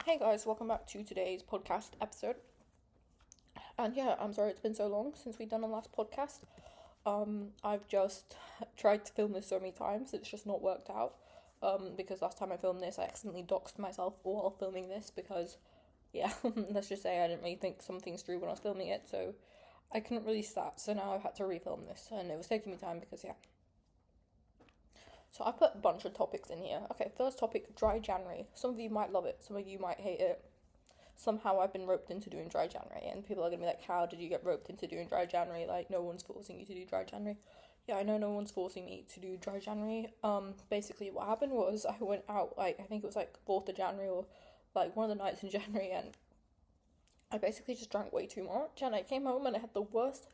Hey guys, welcome back to today's podcast episode. And yeah, I'm sorry it's been so long since we've done a last podcast. I've just tried to film this so many times, it's just not worked out. Because last time I filmed this, I accidentally doxed myself while filming this because, yeah, let's just say I didn't really think some things through when I was filming it, so I couldn't release that. So now I've had to refilm this, and it was taking me time because, yeah. So I put a bunch of topics in here. Okay, first topic, dry January. Some of you might love it, some of you might hate it. Somehow I've been roped into doing dry January, and people are gonna be like, how did you get roped into doing dry January? Like, no one's forcing you to do dry January. Yeah, I know no one's forcing me to do dry January. Basically what happened was I went out, like, I think it was like 4th of January or like one of the nights in January, and I basically just drank way too much, and I came home and I had the worst,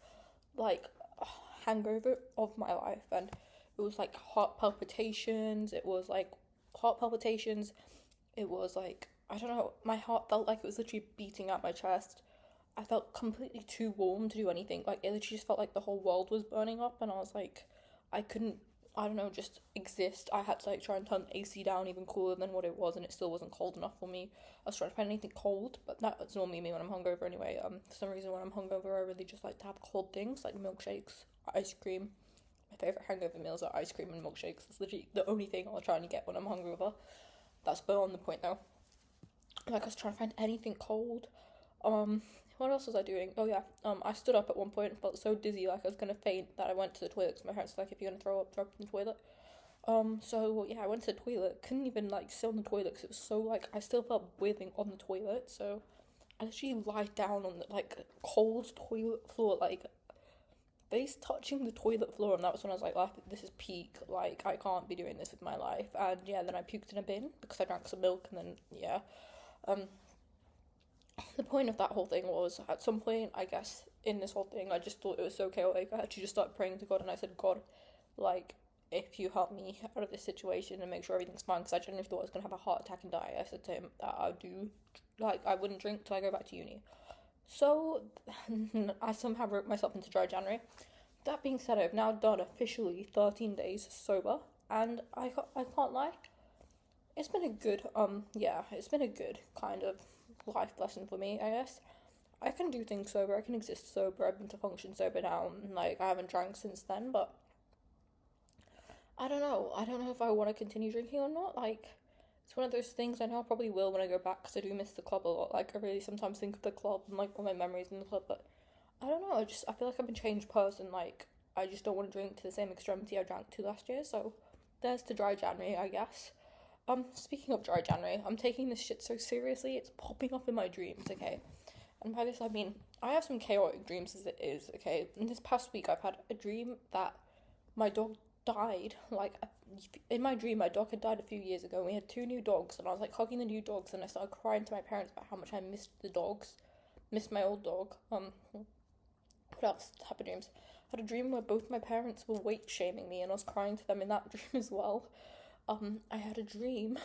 like, hangover of my life, and it was like heart palpitations, it was like, I don't know, my heart felt like it was literally beating at my chest. I felt completely too warm to do anything. Like, it literally just felt like the whole world was burning up, and I was like, I couldn't, I don't know, just exist. I had to like try and turn the AC down even cooler than what it was, and it still wasn't cold enough for me. I was trying to find anything cold, but that's normally me when I'm hungover anyway. For some reason, when I'm hungover, I really just like to have cold things like milkshakes, ice cream. My favorite hangover meals are ice cream and milkshakes. It's literally the only thing I'll try and get when I'm hungover. That's beyond the point though. Like, I was trying to find anything cold. Um, what else was I doing? Oh yeah. I stood up at one point and felt so dizzy, like I was gonna faint, that I went to the toilet. Because my parents were like, if you're gonna throw up, throw up in the toilet. So yeah, I went to the toilet. Couldn't even like sit on the toilet because it was so like I still felt breathing on the toilet. So I literally lied down on the like cold toilet floor, like face touching the toilet floor, and that was when I was like, this is peak. Like, I can't be doing this with my life. And yeah, then I puked in a bin because I drank some milk, and then yeah. Um, the point of that whole thing was, at some point, I guess, in this whole thing, I just thought it was so chaotic. I actually just started praying to God, and I said, God, like, if you help me out of this situation and make sure everything's fine, because I genuinely thought I was gonna have a heart attack and die. I said to him that I wouldn't drink till I go back to uni. So I somehow wrote myself into dry January. That being said, I've now done officially 13 days sober, and I can't lie, it's been a good it's been a good kind of life lesson for me, I guess. I can do things sober, I can exist sober, I've been to function sober now, and like I haven't drank since then, but I don't know. I don't know if I want to continue drinking or not. Like, it's one of those things. I know I probably will when I go back because I do miss the club a lot. Like, I really sometimes think of the club and like all my memories in the club, but I don't know. I feel like I'm a changed person. Like, I just don't want to drink to the same extremity I drank to last year. So there's to dry January, I guess. Speaking of dry January, I'm taking this shit so seriously. It's popping up in my dreams. Okay, and by this I mean I have some chaotic dreams as it is. Okay, in this past week I've had a dream that my dog died. Like, in my dream, my dog had died a few years ago. And we had two new dogs, and I was like hugging the new dogs, and I started crying to my parents about how much I missed the dogs, missed my old dog. What else type of dreams? I had a dream where both my parents were weight shaming me, and I was crying to them in that dream as well. I had a dream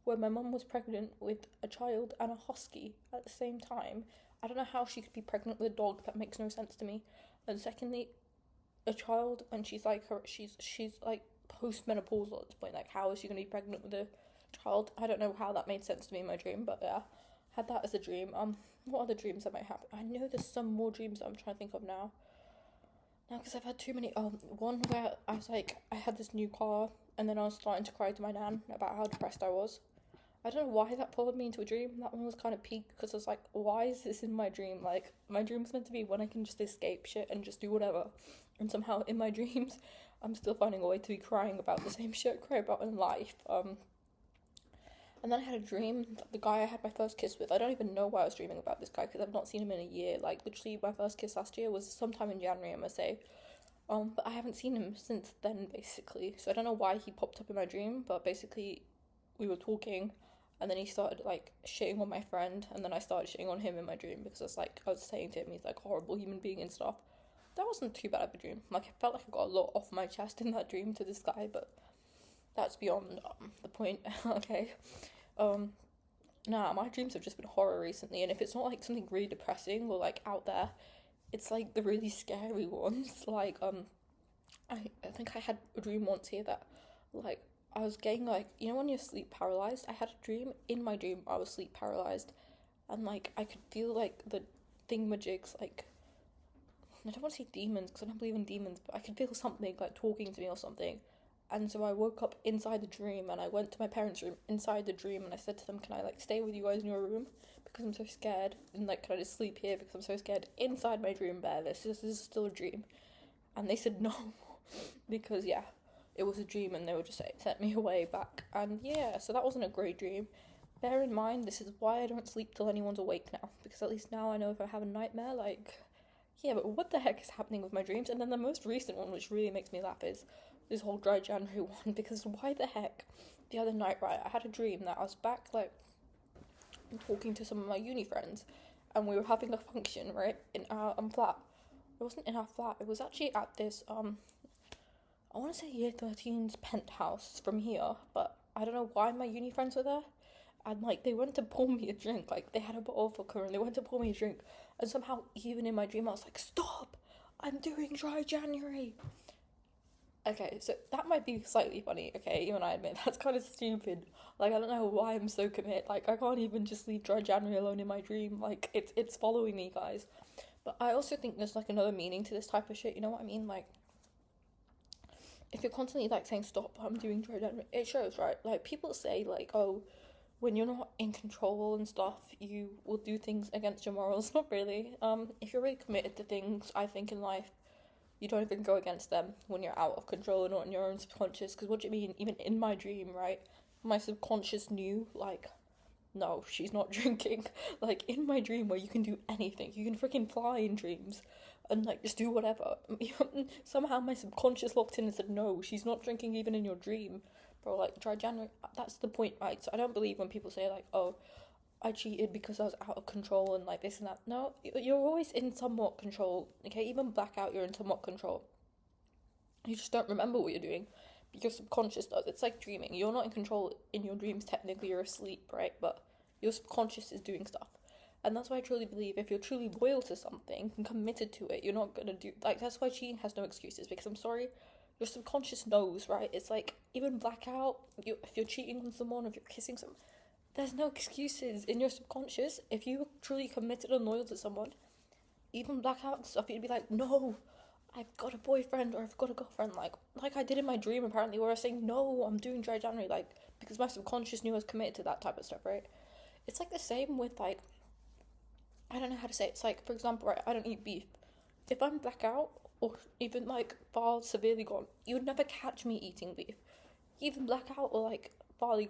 where my mum was pregnant with a child and a husky at the same time. I don't know how she could be pregnant with a dog. That makes no sense to me. And secondly, a child, and she's like postmenopausal at this point. Like, how is she gonna be pregnant with a child? I don't know how that made sense to me in my dream, but yeah, had that as a dream. What other dreams that might happen? I know there's some more dreams that I'm trying to think of now. Now, because I've had too many. One where I was like, I had this new car, and then I was starting to cry to my nan about how depressed I was. I don't know why that followed me into a dream. That one was kind of peak because I was like, why is this in my dream? Like, my dream's meant to be when I can just escape shit and just do whatever. And somehow in my dreams, I'm still finding a way to be crying about the same shit I cry about in life. And then I had a dream that the guy I had my first kiss with, I don't even know why I was dreaming about this guy because I've not seen him in a year. Like, literally, my first kiss last year was sometime in January, I must say. But I haven't seen him since then, basically. So I don't know why he popped up in my dream, but basically, we were talking, and then he started like shitting on my friend, and then I started shitting on him in my dream because I was saying to him he's like a horrible human being and stuff. That wasn't too bad of a dream. Like, I felt like I got a lot off my chest in that dream to this guy, but that's beyond the point. Okay. Um, Nah, my dreams have just been horror recently, and if it's not like something really depressing or like out there, it's like the really scary ones. Like, I think I had a dream once here that, like, I was getting like, you know, when you're sleep paralyzed? I had a dream. In my dream, I was sleep paralyzed, and like I could feel like the thingamajigs, like I don't want to say demons because I don't believe in demons, but I could feel something like talking to me or something. And so I woke up inside the dream and I went to my parents' room inside the dream and I said to them, can I like stay with you guys in your room? Because I'm so scared. And like, can I just sleep here because I'm so scared inside my dream bed? This is still a dream. And they said no. Because yeah, it was a dream and they would just sent me away back. And yeah, so that wasn't a great dream. Bear in mind, this is why I don't sleep till anyone's awake now. Because at least now I know if I have a nightmare, like, yeah, but what the heck is happening with my dreams? And then the most recent one, which really makes me laugh, is this whole dry January one. Because why the heck? The other night, right, I had a dream that I was back, like, talking to some of my uni friends, and we were having a function, right, in our flat. It wasn't in our flat. It was actually at this I want to say year 13's penthouse from here, but I don't know why my uni friends were there. And like they went to pour me a drink, like they had a bottle of vodka and they went to pour me a drink, and somehow even in my dream I was like, stop, I'm doing dry January. Okay, so that might be slightly funny, okay, even I admit that's kind of stupid. Like I don't know why I'm so committed. Like I can't even just leave dry January alone in my dream. Like it's following me, guys. But I also think there's like another meaning to this type of shit, you know what I mean? Like if you're constantly like saying stop, I'm doing dry January, it shows, right? Like people say like, oh, when you're not in control and stuff, you will do things against your morals. Not really. If you're really committed to things, I think in life, you don't even go against them when you're out of control and not in your own subconscious. Because what do you mean? Even in my dream, right? My subconscious knew, like, no, she's not drinking. Like, in my dream where you can do anything, you can freaking fly in dreams and, like, just do whatever. Somehow my subconscious locked in and said, no, she's not drinking even in your dream. Bro, like, dry January, that's the point, right? So I don't believe when people say, like, oh, I cheated because I was out of control and, like, this and that. No, you're always in somewhat control, okay? Even blackout, you're in somewhat control. You just don't remember what you're doing. Your subconscious does. It's like dreaming. You're not in control in your dreams, technically, you're asleep, right? But your subconscious is doing stuff. And that's why I truly believe if you're truly loyal to something and committed to it, you're not gonna do, like, that's why cheating has no excuses. Because I'm sorry, your subconscious knows, right? It's like even blackout. If you're cheating on someone, if you're kissing someone, there's no excuses in your subconscious. If you were truly committed and loyal to someone, even blackout and stuff, you'd be like, no, I've got a boyfriend or I've got a girlfriend, like I did in my dream apparently, where I was saying no, I'm doing dry January, like because my subconscious knew I was committed to that type of stuff, right? It's like the same with like, I don't know how to say it. It's like, for example, right, I don't eat beef. If I'm blackout or even like far severely gone, you would never catch me eating beef. Even blackout or like farly,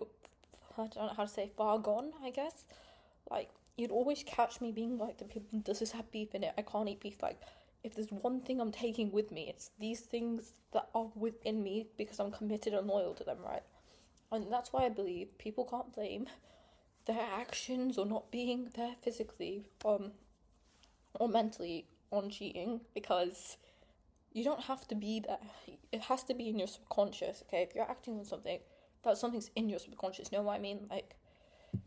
I don't know how to say far gone, I guess. Like you'd always catch me being like, the people, does this have beef in it? I can't eat beef. Like if there's one thing I'm taking with me, it's these things that are within me because I'm committed and loyal to them, right? And that's why I believe people can't blame their actions or not being there physically or mentally on cheating, because you don't have to be there. It has to be in your subconscious, okay? If you're acting on something, that something's in your subconscious. You know what I mean? Like,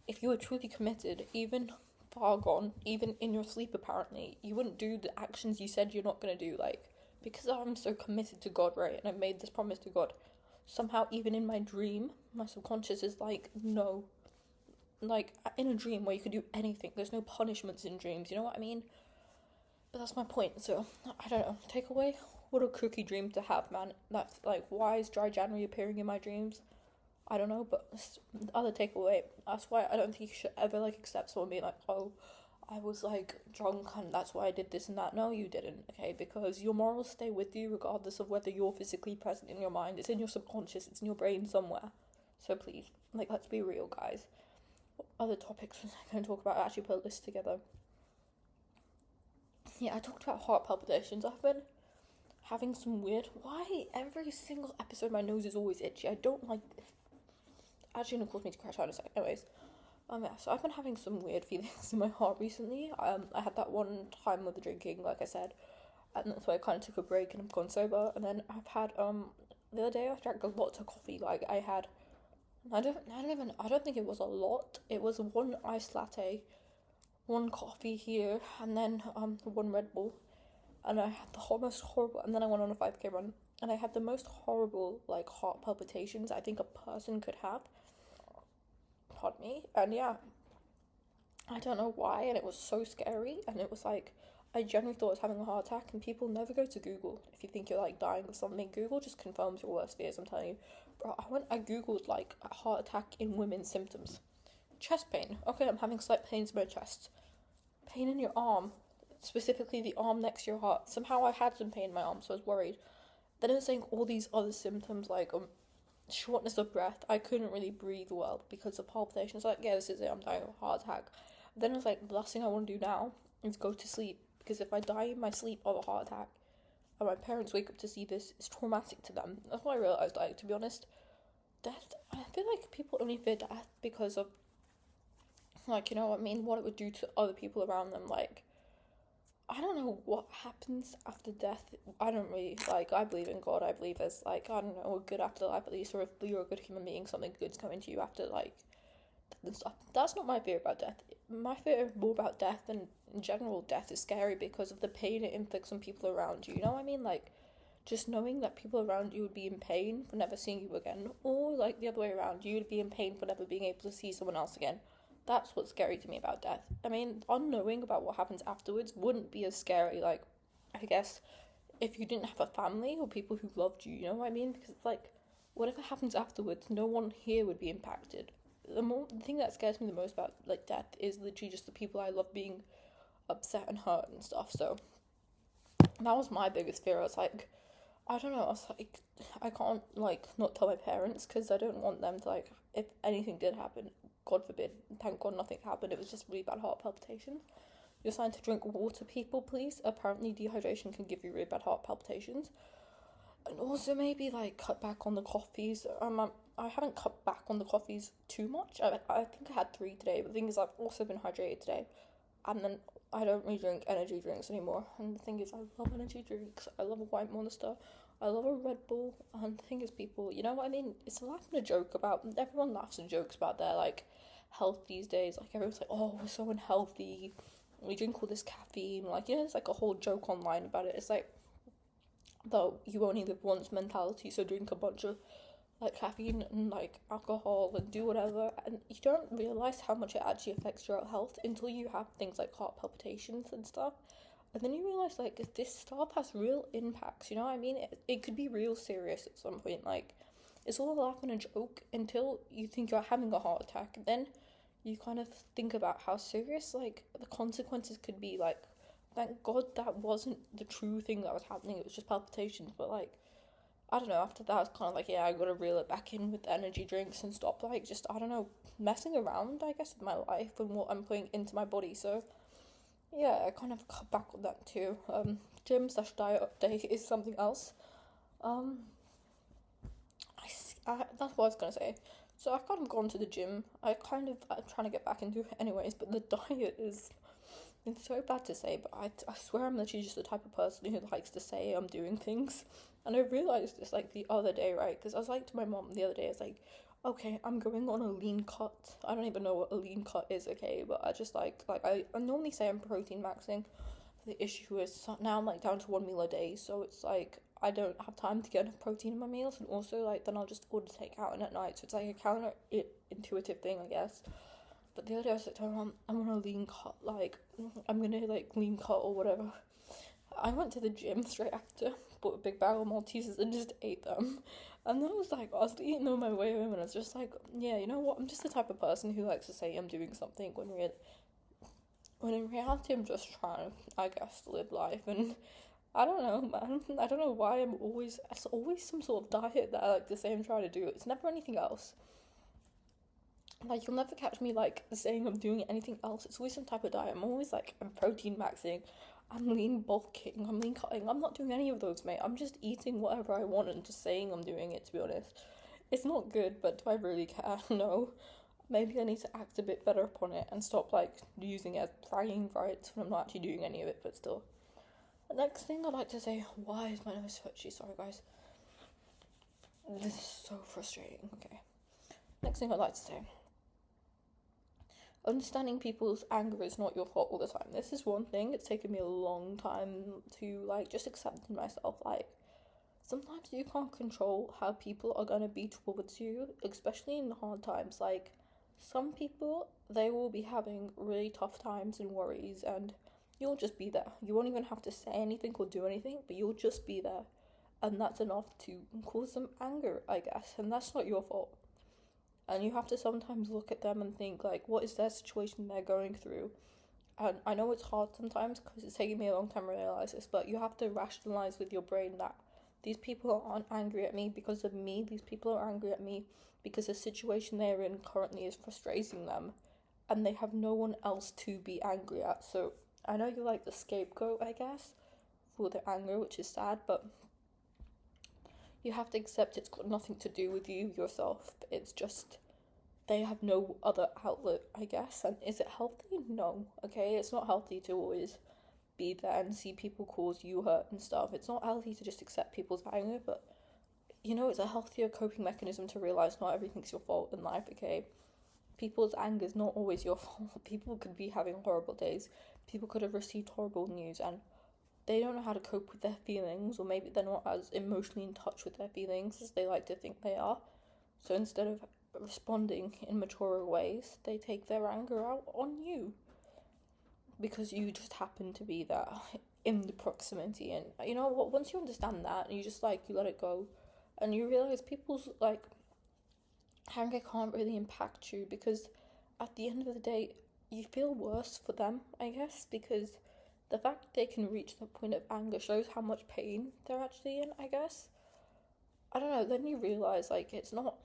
if you were truly committed, even far gone, even in your sleep apparently, you wouldn't do the actions you said you're not gonna do. Like, because I'm so committed to God, right? And I made this promise to God. Somehow, even in my dream, my subconscious is like, no. Like, in a dream where you could do anything, there's no punishments in dreams, you know what I mean? But that's my point, so, I don't know. Takeaway? What a cookie dream to have, man. That's, like, why is dry January appearing in my dreams? I don't know, but the other takeaway, that's why I don't think you should ever, like, accept someone being like, oh, I was, like, drunk and that's why I did this and that. No, you didn't, okay? Because your morals stay with you regardless of whether you're physically present in your mind. It's in your subconscious, it's in your brain somewhere. So please, like, let's be real, guys. What other topics was I going to talk about? I actually put a list together. Yeah, I talked about heart palpitations. I've been having some weird... Why every single episode my nose is always itchy? I don't like this. Actually, gonna cause me to crash out in a second. Anyways, yeah, so I've been having some weird feelings in my heart recently. I had that one time with the drinking, like I said, and so I kind of took a break and I've gone sober. And then I've had the other day I drank a lot of coffee. Like I had, I don't think it was a lot. It was one iced latte, one coffee here, and then one Red Bull, and I had the most horrible. And then I went on a 5K run. and I had the most horrible like heart palpitations I think a person could have. Pardon me. And yeah, I don't know why, and it was so scary, and it was like I genuinely thought I was having a heart attack, and people never go to Google. If you think you're like dying of something, Google just confirms your worst fears, I'm telling you. Bro, I Googled like a heart attack in women's symptoms. Chest pain. Okay, I'm having slight pains in my chest. Pain in your arm, specifically the arm next to your heart. Somehow I had some pain in my arm, so I was worried. Then it was saying all these other symptoms like shortness of breath. I couldn't really breathe well because of palpitations. Like, yeah, this is it, I'm dying of a heart attack. Then I was like, the last thing I want to do now is go to sleep, because if I die in my sleep of a heart attack and my parents wake up to see this, it's traumatic to them. That's what I realised, like, to be honest, death, I feel like people only fear death because of, like, you know what I mean, what it would do to other people around them. Like, I don't know what happens after death. I don't really, like, I believe in God. I believe there's, like, I don't know, a good afterlife at least, or if you're a good human being, something good's coming to you after, like, and stuff. That's not my fear about death. My fear more about death, and in general, death is scary because of the pain it inflicts on people around you. You know what I mean? Like, just knowing that people around you would be in pain for never seeing you again, or like the other way around, you would be in pain for never being able to see someone else again. That's what's scary to me about death. I mean, unknowing about what happens afterwards wouldn't be as scary, like, I guess, if you didn't have a family or people who loved you, you know what I mean? Because it's like, whatever happens afterwards, no one here would be impacted. The thing that scares me the most about like death is literally just the people I love being upset and hurt and stuff. So that was my biggest fear. I was like, I don't know. I was like, I can't like not tell my parents because I don't want them to like, if anything did happen, God forbid, thank God nothing happened. It was just really bad heart palpitations. You're starting to drink water, people, please. Apparently, dehydration can give you really bad heart palpitations. And also maybe like cut back on the coffees. I haven't cut back on the coffees too much. I think I had 3 today, but the thing is I've also been hydrated today, and then I don't really drink energy drinks anymore. And the thing is, I love energy drinks. I love a white monster. I love a Red Bull. And the thing is, people, you know what I mean? It's a laugh and a joke about. Everyone laughs and jokes about their like health these days. Like everyone's like, oh, we're so unhealthy. We drink all this caffeine. Like, you know, there's like a whole joke online about it. It's like, though you only live once mentality, so drink a bunch of like caffeine and like alcohol and do whatever, and you don't realize how much it actually affects your health until you have things like heart palpitations and stuff. And then you realize like this stuff has real impacts, you know what I mean? It could be real serious at some point. Like, it's all a laugh and a joke until you think you're having a heart attack, and then you kind of think about how serious like the consequences could be. Like, thank God that wasn't the true thing that was happening, it was just palpitations. But like, I don't know, after that I was kind of like, yeah, I gotta reel it back in with energy drinks and stop like just, I don't know, messing around, I guess, with my life and what I'm putting into my body. So yeah, I kind of cut back on that too. Gym slash diet update is something else. um that's what I was gonna say. So I've kind of gone to the gym. I'm trying to get back into it anyways, but the diet is, it's so bad to say, but I swear I'm literally just the type of person who likes to say I'm doing things. And I realised this like the other day, right? Because I was like to my mom the other day, I was like, okay, I'm going on a lean cut. I don't even know what a lean cut is, okay? But I just I normally say I'm protein maxing. The issue is now I'm like down to 1 meal a day, so it's like I don't have time to get enough protein in my meals, and also like then I'll just order takeout and at night, so it's like a counter intuitive thing, I guess. But the other day I was like, I'm on a lean cut, like, I'm gonna, like, lean cut or whatever. I went to the gym straight after, bought a big bag of Maltesers and just ate them. And then I was eating them on my way home, and I was just like, yeah, you know what, I'm just the type of person who likes to say I'm doing something when in reality I'm just trying to, I guess, live life. And I don't know, man, I don't know why it's always some sort of diet that I like to say I'm trying to do. It's never anything else. Like, you'll never catch me, like, saying I'm doing anything else. It's always some type of diet. I'm always, like, I'm protein maxing, I'm lean bulking, I'm lean cutting. I'm not doing any of those, mate. I'm just eating whatever I want and just saying I'm doing it, to be honest. It's not good, but do I really care? No. Maybe I need to act a bit better upon it and stop, like, using it as bragging rights when I'm not actually doing any of it, but still. The next thing I'd like to say, why is my nose so itchy? Sorry, guys. This is so frustrating. Okay. Next thing I'd like to say. Understanding people's anger is not your fault all the time. This is one thing. It's taken me a long time to like just accept in myself. Like, sometimes you can't control how people are gonna be towards you, especially in hard times. Like, some people, they will be having really tough times and worries, and you'll just be there. You won't even have to say anything or do anything, but you'll just be there. And that's enough to cause them anger, I guess, and that's not your fault. And you have to sometimes look at them and think, like, what is their situation they're going through? And I know it's hard sometimes because it's taking me a long time to realize this, but you have to rationalize with your brain that these people aren't angry at me because of me. These people are angry at me because the situation they're in currently is frustrating them, and they have no one else to be angry at. So I know you're like the scapegoat, I guess, for the anger, which is sad, but you have to accept it's got nothing to do with you yourself. It's just they have no other outlet, I guess. And is it healthy? No. Okay, it's not healthy to always be there and see people cause you hurt and stuff. It's not healthy to just accept people's anger, but it's a healthier coping mechanism to realize not everything's your fault in life, okay? People's anger is not always your fault. People could be having horrible days. People could have received horrible news and they don't know how to cope with their feelings, or maybe they're not as emotionally in touch with their feelings as they like to think they are. So instead of responding in mature ways, they take their anger out on you because you just happen to be there in the proximity. And you know what, once you understand that and you just you let it go and you realize people's anger can't really impact you, because at the end of the day you feel worse for them, I guess, because the fact they can reach the point of anger shows how much pain they're actually in, I guess. I don't know, then you realize it's not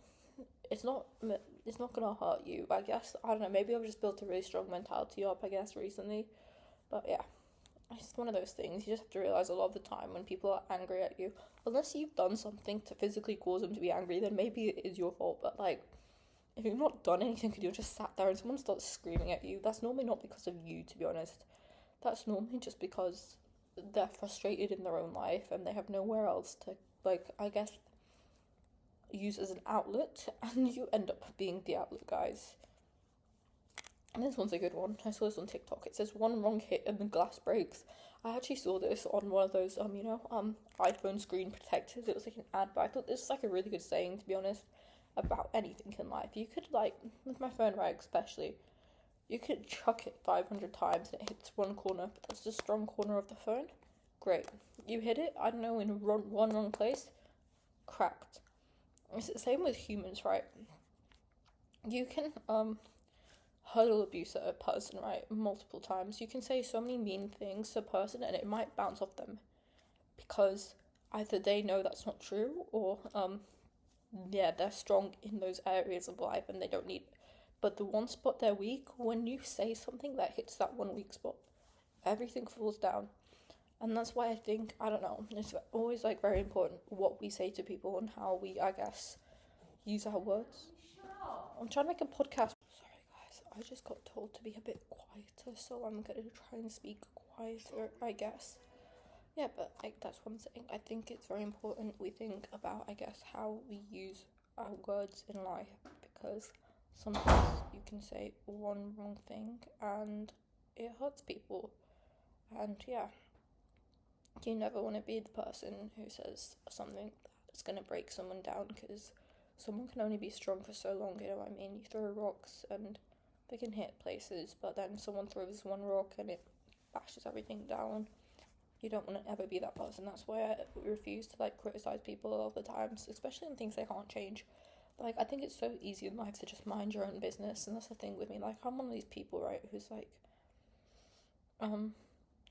gonna hurt you, I guess. I don't know, maybe I've just built a really strong mentality up, I guess, recently. But yeah, it's one of those things. You just have to realize a lot of the time when people are angry at you, unless you've done something to physically cause them to be angry, then maybe it is your fault. But if you've not done anything and you're just sat there and someone starts screaming at you, that's normally not because of you, to be honest. That's normally just because they're frustrated in their own life and they have nowhere else to, I guess, use as an outlet, and you end up being the outlet, guys. And this one's a good one. I saw this on TikTok. It says one wrong hit and the glass breaks. I actually saw this on one of those iPhone screen protectors. It was like an ad, but I thought this was a really good saying, to be honest, about anything in life. You could with my phone, right, especially, you could chuck it 500 times and it hits one corner, but that's the strong corner of the phone. Great. You hit it, I don't know, in one wrong place, cracked. It's the same with humans, right? You can hurl abuse at a person, right, multiple times. You can say so many mean things to a person and it might bounce off them because either they know that's not true, or they're strong in those areas of life and they don't need it. But the one spot they're weak, when you say something that hits that one weak spot, everything falls down. And that's why I think, I don't know, it's always very important what we say to people and how we, I guess, use our words. I'm trying to make a podcast. Sorry guys, I just got told to be a bit quieter, so I'm gonna try and speak quieter, I guess. Yeah, but that's one thing. I think it's very important we think about, I guess, how we use our words in life, because sometimes you can say one wrong thing and it hurts people. And yeah, you never want to be the person who says something that's going to break someone down, because someone can only be strong for so long, you know what I mean? You throw rocks and they can hit places, but then someone throws one rock and it bashes everything down. You don't want to ever be that person. That's why I refuse to criticize people all the times, especially in things they can't change. I think it's so easy in life to just mind your own business, and that's the thing with me. I'm one of these people, right, who's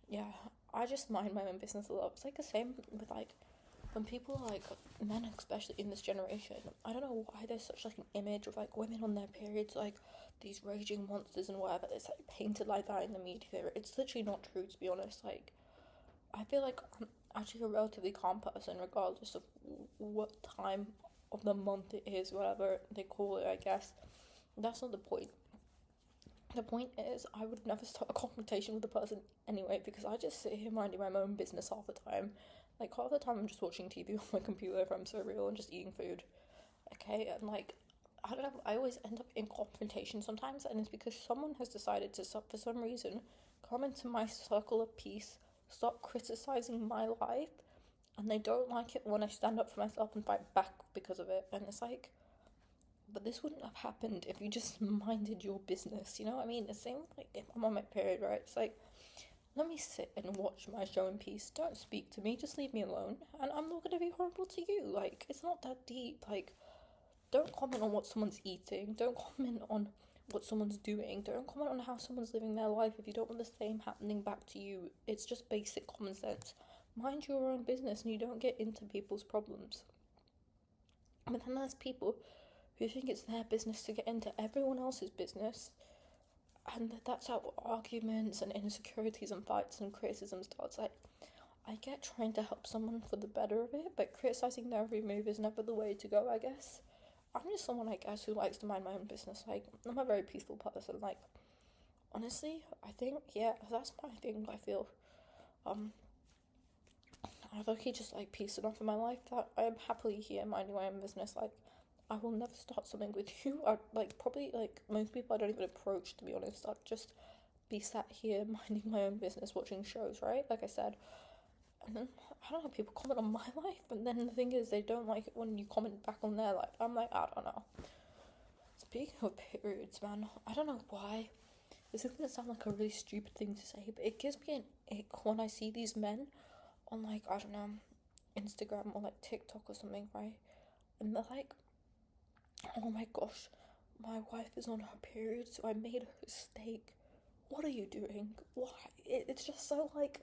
yeah, I just mind my own business a lot. It's the same with when people men, especially in this generation. I don't know why there's such an image of women on their periods, these raging monsters and whatever. It's painted like that in the media. It's literally not true, to be honest. I feel I'm actually a relatively calm person, regardless of what time of the month it is, whatever they call it, I guess. That's not the point. The point is, I would never start a confrontation with a person anyway, because I just sit here minding my own business half the time. Half the time I'm just watching TV on my computer if I'm so real, and just eating food. Okay, and I don't know, I always end up in confrontation sometimes, and it's because someone has decided to, for some reason, come into my circle of peace, stop criticizing my life, and they don't like it when I stand up for myself and fight back because of it. And it's like, but this wouldn't have happened if you just minded your business, you know what I mean? The same like if I'm on my period, right? It's like, let me sit and watch my show in peace. Don't speak to me, just leave me alone. And I'm not gonna be horrible to you. Like, it's not that deep. Like, don't comment on what someone's eating. Don't comment on what someone's doing. Don't comment on how someone's living their life if you don't want the same happening back to you. It's just basic common sense. Mind your own business and you don't get into people's problems. But then there's people who think it's their business to get into everyone else's business, and that's how arguments and insecurities and fights and criticism starts. Like, I get trying to help someone for the better of it, but criticizing their every move is never the way to go, I guess. I'm just someone, I guess, who likes to mind my own business. Like, I'm a very peaceful person. Like, honestly, I think, yeah, that's my thing. I feel, I've okay just like peace enough in my life that I am happily here minding my own business. Like, I will never start something with you. I like probably like most people I don't even approach, to be honest. I'd just be sat here minding my own business, watching shows, right? Like I said. And then I don't know, people comment on my life, and then the thing is they don't like it when you comment back on their life. I'm like, I don't know. Speaking of periods, man, I don't know why. This is gonna sound like a really stupid thing to say, but it gives me an ick when I see these men on like, I don't know, Instagram or like TikTok or something, right? And they're like, oh my gosh, my wife is on her period, so I made her a steak. What are you doing? Why? It's just so like,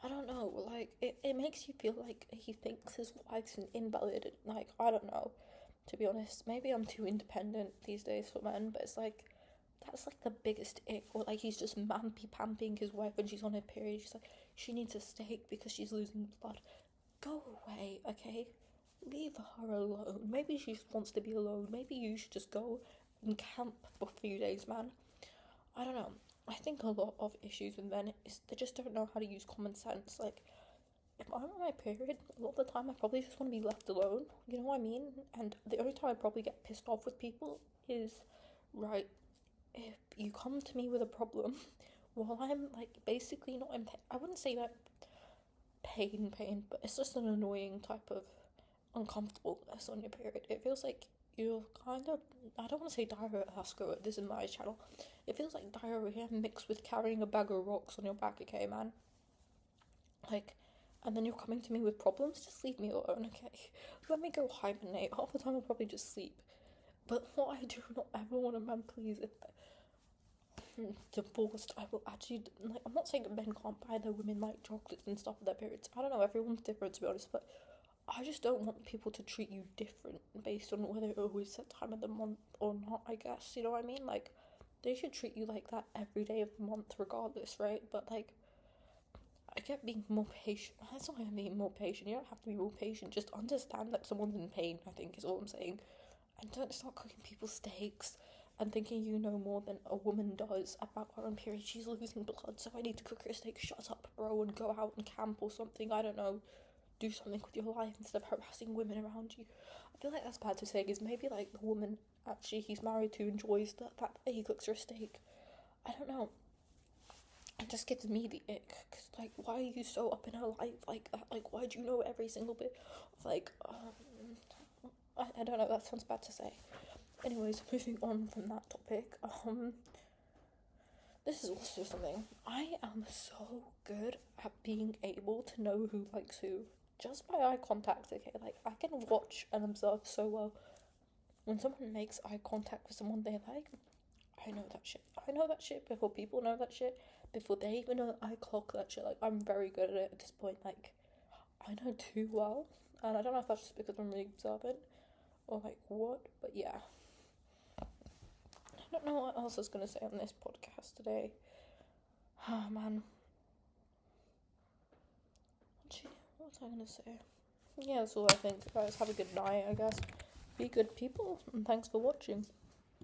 I don't know, like, it makes you feel like he thinks his wife's an invalid. Like, I don't know, to be honest. Maybe I'm too independent these days for men, but it's like, that's like the biggest ick. Or like, he's just pamping his wife when she's on her period. She's like, she needs a steak because she's losing blood. Go away, okay? Leave her alone. Maybe she just wants to be alone. Maybe you should just go and camp for a few days, man. I don't know. I think a lot of issues with men is they just don't know how to use common sense. Like, if I'm on my period, a lot of the time I probably just want to be left alone. You know what I mean? And the only time I probably get pissed off with people is, right, if you come to me with a problem while I'm like basically not in pain. I wouldn't say that pain, but it's just an annoying type of uncomfortableness on your period. It feels like you're kind of, I don't want to say diarrhea, this is my channel. It feels like diarrhea mixed with carrying a bag of rocks on your back, okay, man? Like, and then you're coming to me with problems? Just leave me alone, okay? Let me go hibernate. Half the time I'll probably just sleep. But what I do not ever want a man, please, if divorced, I will actually, like, I'm not saying that men can't buy their women, like, chocolates and stuff for their periods. I don't know, everyone's different, to be honest, but I just don't want people to treat you different based on whether it always that time of the month or not, I guess. You know what I mean? Like, they should treat you like that every day of the month regardless, right? But, like, I get being more patient. That's not even being more patient. You don't have to be more patient. Just understand that someone's in pain, I think, is all I'm saying. And don't start cooking people steaks and thinking you know more than a woman does about her own period. She's losing blood, so I need to cook her a steak. Shut up, bro, and go out and camp or something. I don't know. Do something with your life instead of harassing women around you. I feel like that's bad to say, because maybe like the woman actually he's married to enjoys the fact that he cooks her a steak. I don't know. It just gives me the ick, because like, why are you so up in her life like that? Like, why do you know every single bit of like, I don't know, that sounds bad to say. Anyways, moving on from that topic, this is also something. I am so good at being able to know who likes who just by eye contact, okay? Like, I can watch and observe so well. When someone makes eye contact with someone they like, I know that shit. I know that shit before people know that shit. Before they even know I clock that shit. Like, I'm very good at it at this point. Like, I know too well. And I don't know if that's just because I'm really observant or like what, but yeah. I don't know what else I was going to say on this podcast today. Oh, man. What was I going to say? Yeah, that's all I think, guys. Have a good night, I guess. Be good people, and thanks for watching.